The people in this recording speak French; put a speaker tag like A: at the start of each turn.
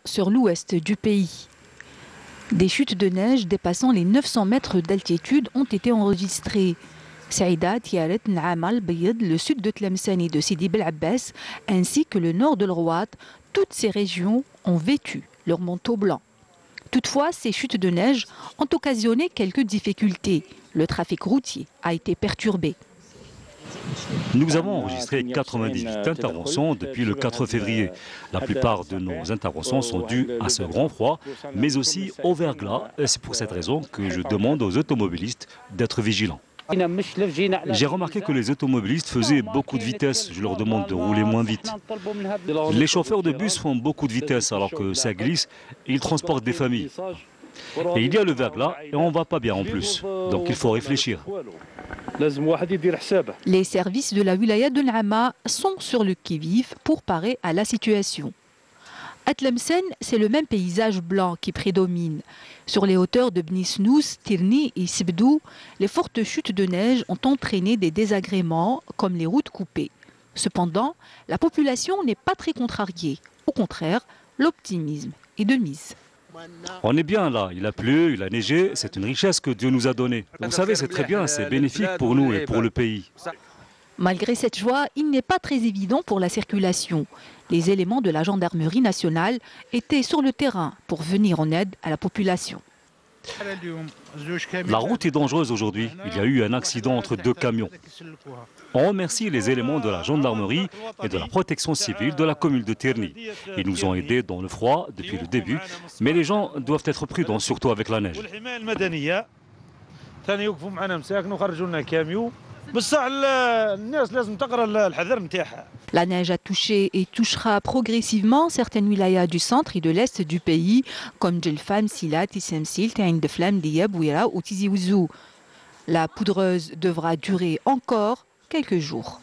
A: sur l'ouest du pays. Des chutes de neige dépassant les 900 mètres d'altitude ont été enregistrées. Saïda, Tiaret, N'Ama, Al-Bayed, le sud de Tlemcen et de Sidi Bel Abbas, ainsi que le nord de l'Rouat, toutes ces régions ont vêtu leur manteau blanc. Toutefois, ces chutes de neige ont occasionné quelques difficultés. Le trafic routier a été perturbé.
B: Nous avons enregistré 98 interventions depuis le 4 février. La plupart de nos interventions sont dues à ce grand froid, mais aussi au verglas. C'est pour cette raison que je demande aux automobilistes d'être vigilants. J'ai remarqué que les automobilistes faisaient beaucoup de vitesse. Je leur demande de rouler moins vite. Les chauffeurs de bus font beaucoup de vitesse alors que ça glisse et ils transportent des familles. Et il y a le verglas et on ne va pas bien en plus. Donc il faut réfléchir.
A: Les services de la wilaya de N'Ama sont sur le qui-vive pour parer à la situation. À Tlemcen, c'est le même paysage blanc qui prédomine. Sur les hauteurs de Bni Snous, Tirni et Sibdou, les fortes chutes de neige ont entraîné des désagréments comme les routes coupées. Cependant, la population n'est pas très contrariée. Au contraire, l'optimisme est de mise.
B: On est bien là, il a plu, il a neigé, c'est une richesse que Dieu nous a donnée. Vous savez, c'est très bien, c'est bénéfique pour nous et pour le pays.
A: Malgré cette joie, il n'est pas très évident pour la circulation. Les éléments de la gendarmerie nationale étaient sur le terrain pour venir en aide à la population.
B: La route est dangereuse aujourd'hui. Il y a eu un accident entre deux camions. On remercie les éléments de la gendarmerie et de la protection civile de la commune de Tirni. Ils nous ont aidés dans le froid depuis le début, mais les gens doivent être prudents, surtout avec la neige.
A: La neige a touché et touchera progressivement certaines wilayas du centre et de l'est du pays, comme Djelfan, Silat, Issemsil, Taïn de Flam, Diab, Ouira ou Tizi Ouzou. La poudreuse devra durer encore quelques jours.